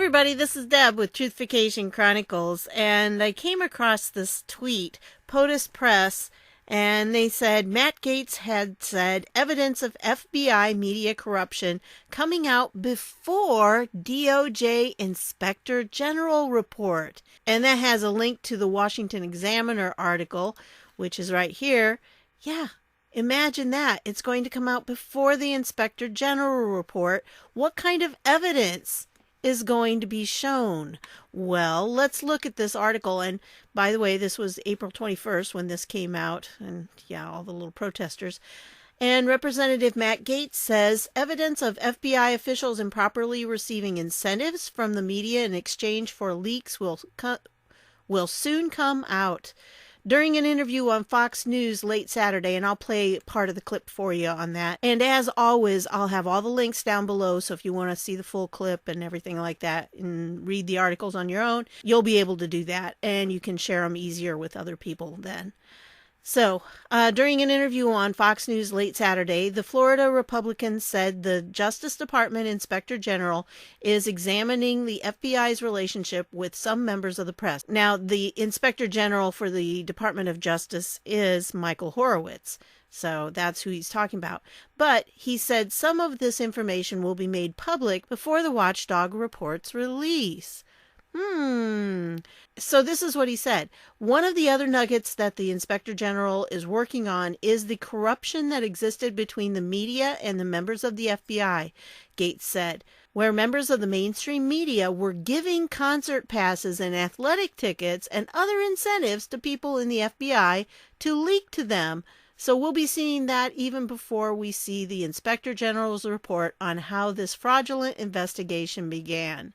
everybody, this is Deb with Truthification Chronicles, and I came across this tweet, POTUS Press, and they said Matt Gaetz had said evidence of FBI media corruption coming out before DOJ Inspector General report. And that has a link to the Washington Examiner article, which is right here. Yeah. Imagine that. It's going to come out before the Inspector General report. What kind of evidence is going to be shown? Well, let's look at this article. And by the way, this was April 21st when this came out. And yeah, all the little protesters. And Representative Matt Gaetz says evidence of FBI officials improperly receiving incentives from the media in exchange for leaks will soon come out. During an interview on Fox News late Saturday, and I'll play part of the clip for you on that. And as always, I'll have all the links down below, so if you want to see the full clip and everything like that and read the articles on your own, you'll be able to do that, and you can share them easier with other people then. So, during an interview on Fox News late Saturday, the Florida Republican said the Justice Department Inspector General is examining the FBI's relationship with some members of the press. Now, the Inspector General for the Department of Justice is Michael Horowitz. So that's who he's talking about. But he said some of this information will be made public before the watchdog report's release. So this is what he said. One of the other nuggets that the Inspector General is working on is the corruption that existed between the media and the members of the FBI, Gaetz said, where members of the mainstream media were giving concert passes and athletic tickets and other incentives to people in the FBI to leak to them. So we'll be seeing that even before we see the Inspector General's report on how this fraudulent investigation began.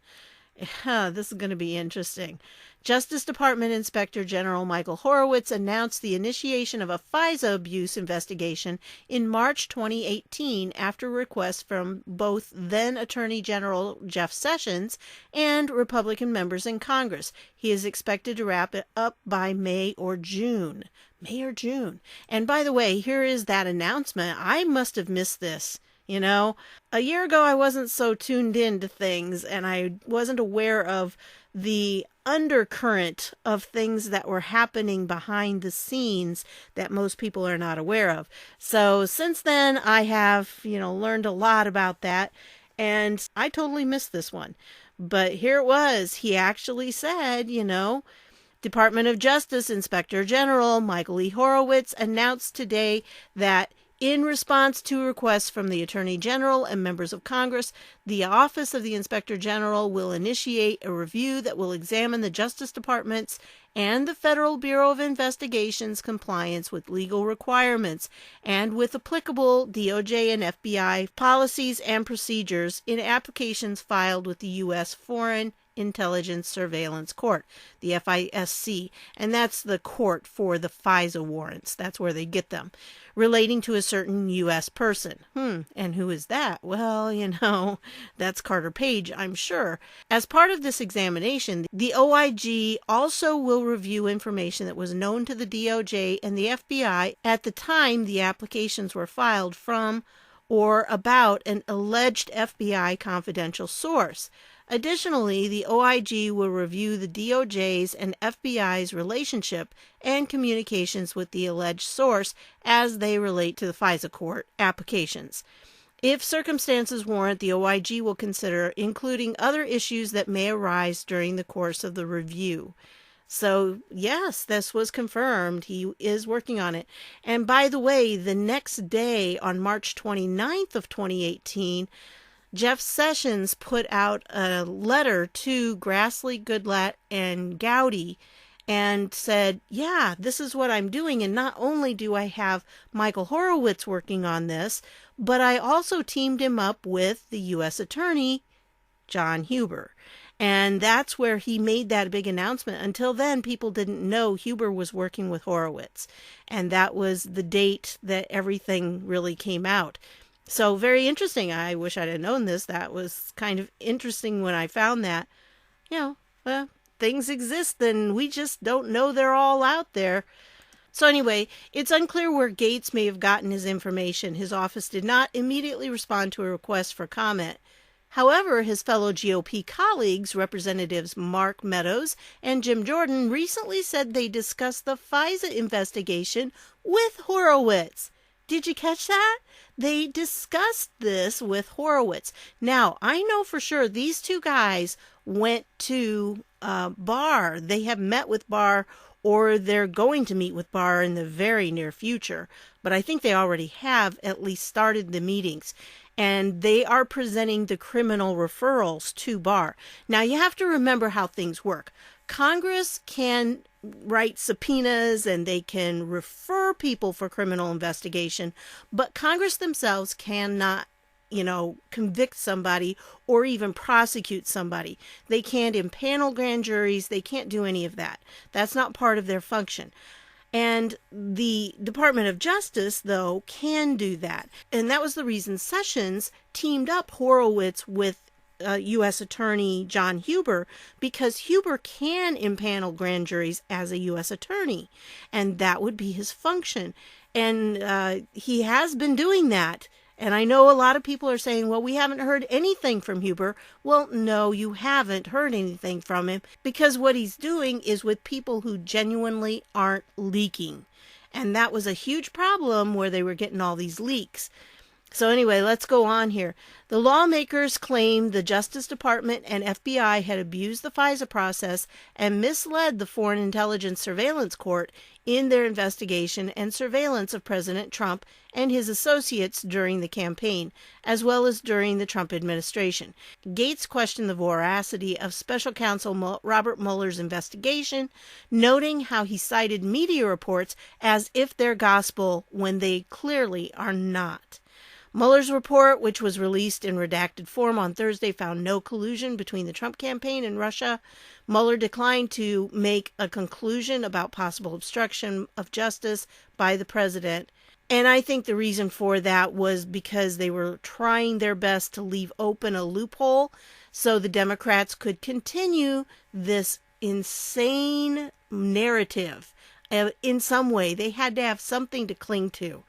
This is going to be interesting. Justice Department Inspector General Michael Horowitz announced the initiation of a FISA abuse investigation in March 2018 after requests from both then Attorney General Jeff Sessions and Republican members in Congress. He is expected to wrap it up by May or June. And by the way, here is that announcement. I must have missed this. You know, a year ago, I wasn't so tuned in to things, and I wasn't aware of the undercurrent of things that were happening behind the scenes that most people are not aware of. So since then, I have, learned a lot about that, and I totally missed this one. But here it was. He actually said, Department of Justice Inspector General Michael E. Horowitz announced today that in response to requests from the Attorney General and members of Congress, the Office of the Inspector General will initiate a review that will examine the Justice Department's and the Federal Bureau of Investigation's compliance with legal requirements and with applicable DOJ and FBI policies and procedures in applications filed with the U.S. Foreign Intelligence Surveillance Court, the FISC, and that's the court for the FISA warrants. That's where they get them, relating to a certain U.S. person. And who is that? Well, that's Carter Page, I'm sure. As part of this examination, the OIG also will review information that was known to the DOJ and the FBI at the time the applications were filed from or about an alleged FBI confidential source. Additionally, the OIG will review the DOJ's and FBI's relationship and communications with the alleged source as they relate to the FISA court applications. If circumstances warrant, the OIG will consider including other issues that may arise during the course of the review. So, yes, this was confirmed. He is working on it. And by the way, the next day, on March 29th of 2018, Jeff Sessions put out a letter to Grassley, Goodlatte, and Gowdy and said, yeah, this is what I'm doing. And not only do I have Michael Horowitz working on this, but I also teamed him up with the U.S. Attorney, John Huber. And that's where he made that big announcement. Until then, people didn't know Huber was working with Horowitz. And that was the date that everything really came out. So very interesting. I wish I'd have known this. That was kind of interesting when I found that. Things exist and we just don't know they're all out there. So anyway, it's unclear where Gaetz may have gotten his information. His office did not immediately respond to a request for comment. However, his fellow GOP colleagues, Representatives Mark Meadows and Jim Jordan, recently said they discussed the FISA investigation with Horowitz. Did you catch that? They discussed this with Horowitz. Now, I know for sure these two guys went to Barr. They have met with Barr, or they're going to meet with Barr in the very near future. But I think they already have at least started the meetings. And they are presenting the criminal referrals to Barr. Now, you have to remember how things work. Congress can write subpoenas and they can refer people for criminal investigation, but Congress themselves cannot, convict somebody or even prosecute somebody. They can't impanel grand juries. They can't do any of that. That's not part of their function. And the Department of Justice, though, can do that. And that was the reason Sessions teamed up Horowitz with U.S. Attorney John Huber, because Huber can impanel grand juries as a U.S. attorney, and that would be his function. And he has been doing that. And I know a lot of people are saying, well, we haven't heard anything from Huber. Well, no, you haven't heard anything from him, because what he's doing is with people who genuinely aren't leaking. And that was a huge problem where they were getting all these leaks. So anyway, let's go on here. The lawmakers claim the Justice Department and FBI had abused the FISA process and misled the Foreign Intelligence Surveillance Court in their investigation and surveillance of President Trump and his associates during the campaign, as well as during the Trump administration. Gaetz questioned the veracity of Special Counsel Robert Mueller's investigation, noting how he cited media reports as if they're gospel when they clearly are not. Mueller's report, which was released in redacted form on Thursday, found no collusion between the Trump campaign and Russia. Mueller declined to make a conclusion about possible obstruction of justice by the president. And I think the reason for that was because they were trying their best to leave open a loophole so the Democrats could continue this insane narrative. In some way, they had to have something to cling to.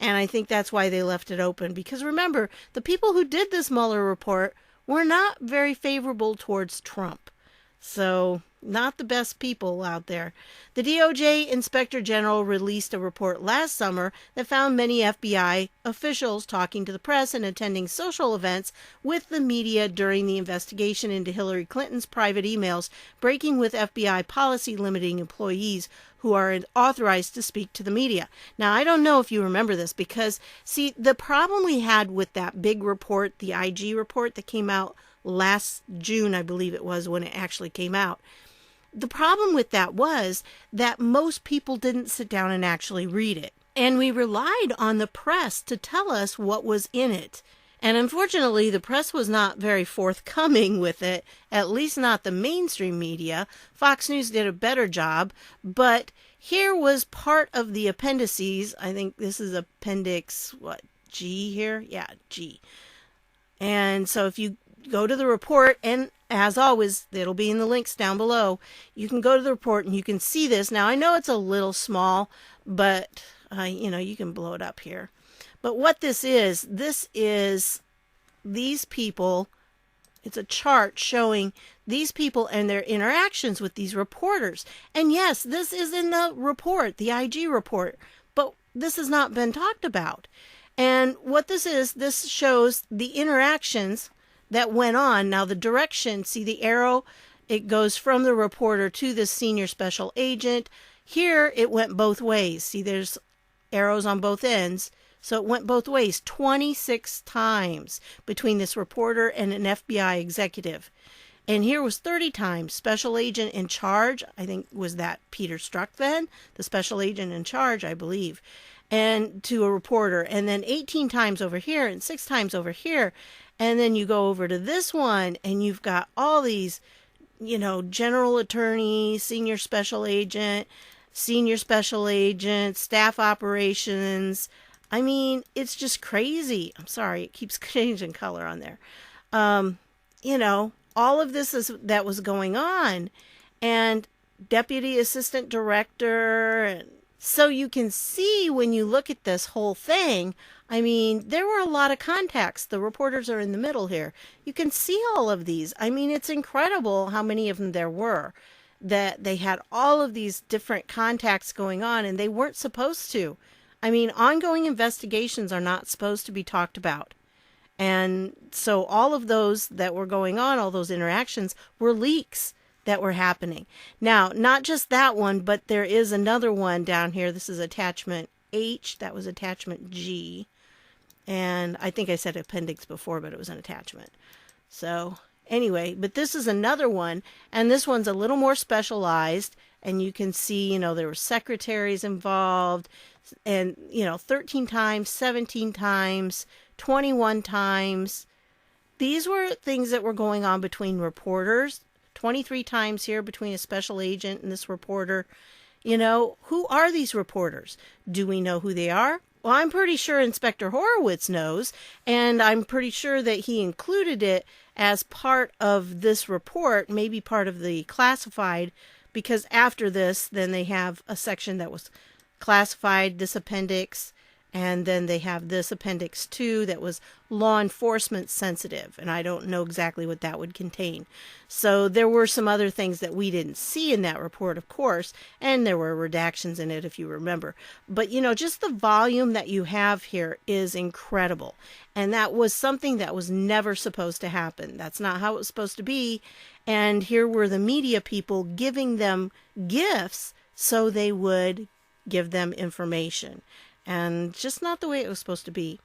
And I think that's why they left it open. Because remember, the people who did this Mueller report were not very favorable towards Trump. So, not the best people out there. The DOJ Inspector General released a report last summer that found many FBI officials talking to the press and attending social events with the media during the investigation into Hillary Clinton's private emails, breaking with FBI policy limiting employees who are authorized to speak to the media. Now, I don't know if you remember this because, see, the problem we had with that big report, the IG report that came out last June, I believe it was when it actually came out. The problem with that was that most people didn't sit down and actually read it. And we relied on the press to tell us what was in it. And unfortunately, the press was not very forthcoming with it, at least not the mainstream media. Fox News did a better job, but here was part of the appendices. I think this is appendix, G here? Yeah, G. And so if you go to the report, and as always, it'll be in the links down below, you can go to the report and you can see this. Now, I know it's a little small, but, you can blow it up here. But what this is these people, it's a chart showing these people and their interactions with these reporters. And yes, this is in the report, the IG report, but this has not been talked about. And what this is, this shows the interactions that went on. Now the direction, see the arrow? It goes from the reporter to the senior special agent. Here it went both ways. See, there's arrows on both ends. So it went both ways 26 times between this reporter and an FBI executive. And here was 30 times. Special agent in charge, I think was that Peter Strzok then? The special agent in charge, I believe. And to a reporter. And then 18 times over here and 6 times over here. And then you go over to this one and you've got all these, general attorney, senior special agent, staff operations. I mean, it's just crazy. I'm sorry, it keeps changing color on there. All of this was going on. And deputy assistant director and So you can see when you look at this whole thing, I mean, there were a lot of contacts. The reporters are in the middle here. You can see all of these. I mean, it's incredible how many of them there were, that they had all of these different contacts going on, and they weren't supposed to. I mean, ongoing investigations are not supposed to be talked about. And so all of those that were going on, all those interactions, were leaks that were happening. Now, not just that one, but there is another one down here. This is attachment H. That was attachment G. And I think I said appendix before, but it was an attachment. So anyway, but this is another one, and this one's a little more specialized, and you can see, there were secretaries involved, and, 13 times, 17 times, 21 times. These were things that were going on between reporters, 23 times here between a special agent and this reporter. Who are these reporters? Do we know who they are? Well, I'm pretty sure Inspector Horowitz knows, and I'm pretty sure that he included it as part of this report, maybe part of the classified, because after this, then they have a section that was classified, this appendix, and then they have this appendix 2 that was law enforcement sensitive, and I don't know exactly what that would contain. So there were some other things that we didn't see in that report, of course, and there were redactions in it, if you remember. But, just the volume that you have here is incredible, and that was something that was never supposed to happen. That's not how it was supposed to be, and here were the media people giving them gifts so they would give them information. And just not the way it was supposed to be.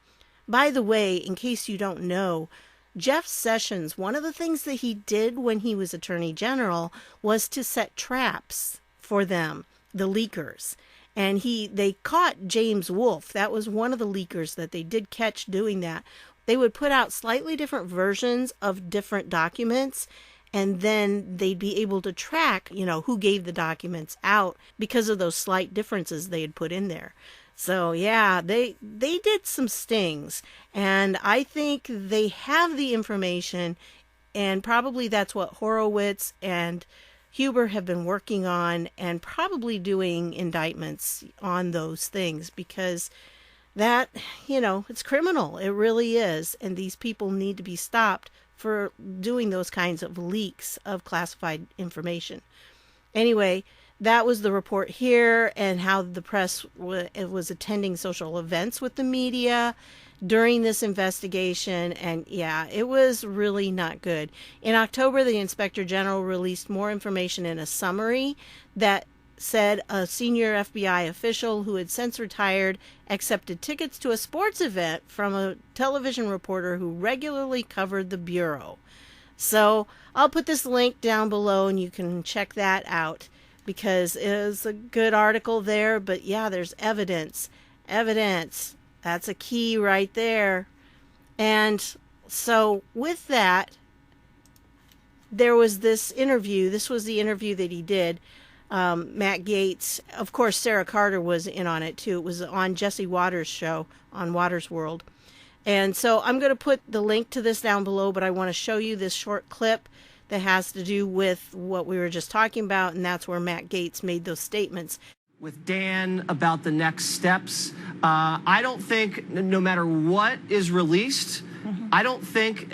By the way, in case you don't know, Jeff Sessions, one of the things that he did when he was Attorney General was to set traps for them, the leakers. And they caught James Wolfe. That was one of the leakers that they did catch doing that. They would put out slightly different versions of different documents, and then they'd be able to track, who gave the documents out because of those slight differences they had put in there. So yeah, they did some stings, and I think they have the information, and probably that's what Horowitz and Huber have been working on, and probably doing indictments on those things, because that, it's criminal. It really is, and these people need to be stopped for doing those kinds of leaks of classified information. Anyway, that was the report here, and how the press was attending social events with the media during this investigation. And yeah, it was really not good. In October, the Inspector General released more information in a summary that said a senior FBI official who had since retired accepted tickets to a sports event from a television reporter who regularly covered the Bureau. So I'll put this link down below and you can check that out, because it is a good article there. But yeah, there's evidence. That's a key right there. And so with that, there was this interview. This was the interview that he did. Matt Gaetz, of course, Sarah Carter was in on it too. It was on Jesse Waters' show on Waters World. And so I'm going to put the link to this down below, but I want to show you this short clip that has to do with what we were just talking about, and that's where Matt Gaetz made those statements. With Dan about the next steps, I don't think, no matter what is released, I don't think,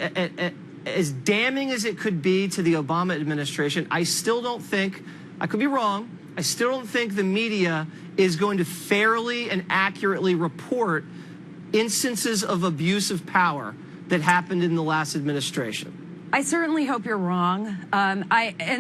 as damning as it could be to the Obama administration, I still don't think, I could be wrong, I still don't think the media is going to fairly and accurately report instances of abuse of power that happened in the last administration. I certainly hope you're wrong. And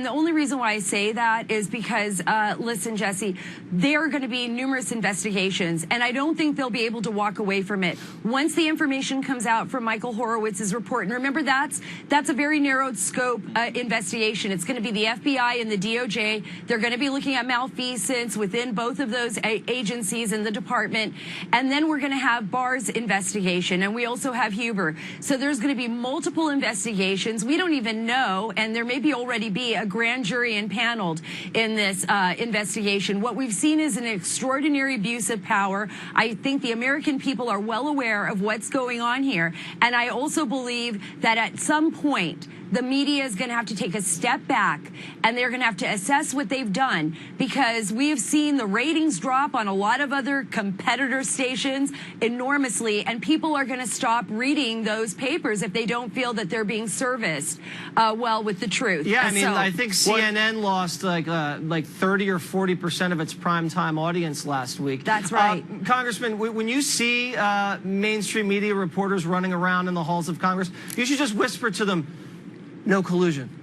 the only reason why I say that is because, listen, Jesse, there are going to be numerous investigations, and I don't think they'll be able to walk away from it. Once the information comes out from Michael Horowitz's report, and remember that's a very narrowed scope investigation. It's going to be the FBI and the DOJ. They're going to be looking at malfeasance within both of those agencies in the department. And then we're going to have Barr's investigation, and we also have Huber. So there's going to be multiple investigations. We don't even know, and there may be already be a grand jury impaneled in this investigation. What we've seen is an extraordinary abuse of power. I think the American people are well aware of what's going on here, and I also believe that at some point the media is going to have to take a step back, and they're going to have to assess what they've done, because we have seen the ratings drop on a lot of other competitor stations enormously, and people are going to stop reading those papers if they don't feel that they're being serviced well with the truth. Yeah, I mean, I think CNN lost like 30 or 40% of its primetime audience last week. That's right. Congressman, when you see mainstream media reporters running around in the halls of Congress, you should just whisper to them, no collusion.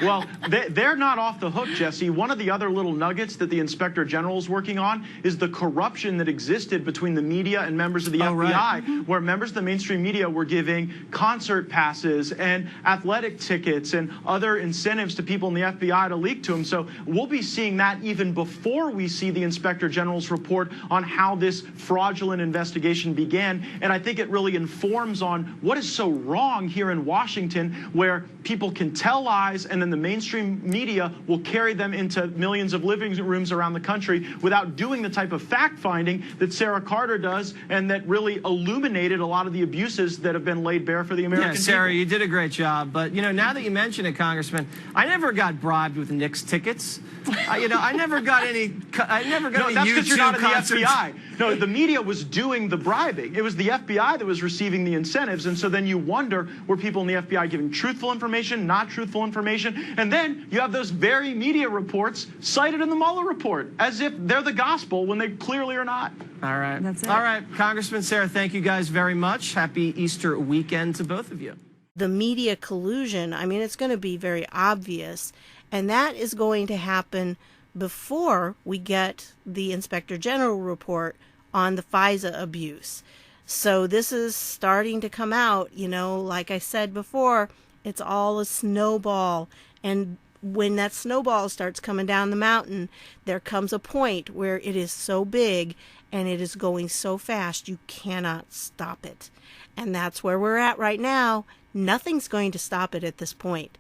Well, they're not off the hook, Jesse. One of the other little nuggets that the Inspector General is working on is the corruption that existed between the media and members of the FBI, where members of the mainstream media were giving concert passes and athletic tickets and other incentives to people in the FBI to leak to them. So we'll be seeing that even before we see the Inspector General's report on how this fraudulent investigation began. And I think it really informs on what is so wrong here in Washington, where people can tell lies and then the mainstream media will carry them into millions of living rooms around the country without doing the type of fact-finding that Sarah Carter does, and that really illuminated a lot of the abuses that have been laid bare for the American people. Sarah, you did a great job. But, you know, now that you mention it, Congressman, I never got bribed with Knicks tickets. I never got any. No, that's because you're not in the FBI. No, the media was doing the bribing. It was the FBI that was receiving the incentives. And so then you wonder, were people in the FBI giving truthful information, not truthful information? And then you have those very media reports cited in the Mueller report as if they're the gospel when they clearly are not. All right. That's it. All right. Congressman, Sarah, thank you guys very much. Happy Easter weekend to both of you. The media collusion, I mean, it's going to be very obvious. And that is going to happen before we get the Inspector General report on the FISA abuse. So this is starting to come out, you know, like I said before, it's all a snowball. And when that snowball starts coming down the mountain, there comes a point where it is so big and it is going so fast, you cannot stop it. And that's where we're at right now. Nothing's going to stop it at this point.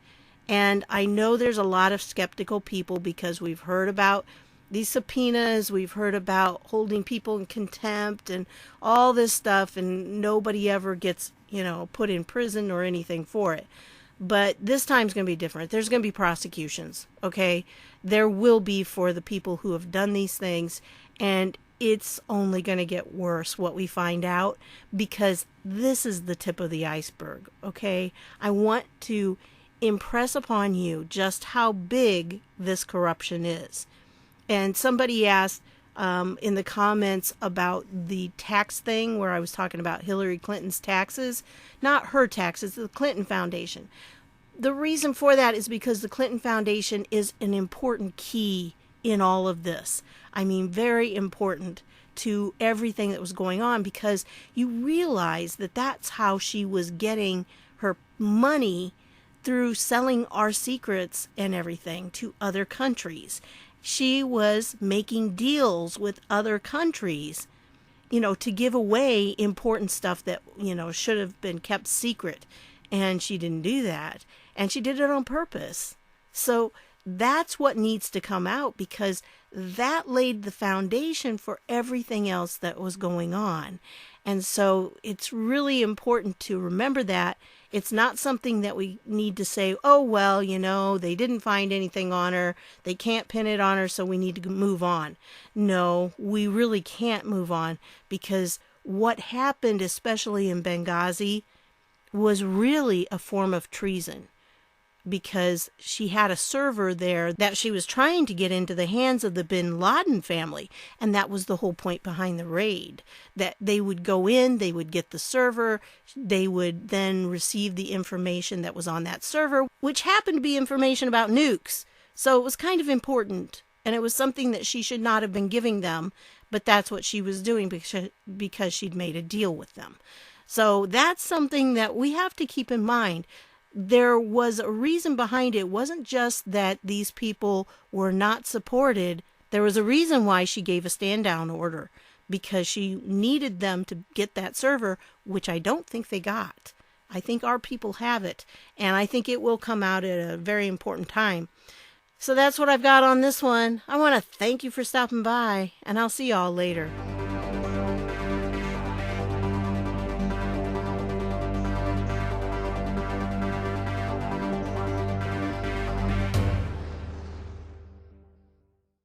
And I know there's a lot of skeptical people because we've heard about these subpoenas, we've heard about holding people in contempt and all this stuff, and nobody ever gets, you know, put in prison or anything for it. But this time's going to be different. There's going to be prosecutions, okay? There will be for the people who have done these things, and it's only going to get worse what we find out, because this is the tip of the iceberg, okay? I want to impress upon you just how big this corruption is. And somebody asked in the comments about the tax thing where I was talking about Hillary Clinton's taxes, not her taxes, the Clinton Foundation. The reason for that is because the Clinton Foundation is an important key in all of this. I mean, very important to everything that was going on, because you realize that that's how she was getting her money, through selling our secrets and everything to other countries. She was making deals with other countries, you know, to give away important stuff that, you know, should have been kept secret. And she didn't do that. And she did it on purpose. So that's what needs to come out, because that laid the foundation for everything else that was going on. And so it's really important to remember that. It's not something that we need to say, oh, well, you know, they didn't find anything on her. They can't pin it on her, so we need to move on. No, we really can't move on, because what happened, especially in Benghazi, was really a form of treason, because she had a server there that she was trying to get into the hands of the bin Laden family. And that was the whole point behind the raid, that they would go in, they would get the server, they would then receive the information that was on that server, which happened to be information about nukes. So it was kind of important, and it was something that she should not have been giving them, but that's what she was doing because she'd made a deal with them. So that's something that we have to keep in mind. There was a reason behind it. It wasn't just that these people were not supported. There was a reason why she gave a stand-down order, because she needed them to get that server, which I don't think they got. I think our people have it, and I think it will come out at a very important time. So that's what I've got on this one. I want to thank you for stopping by, and I'll see y'all later.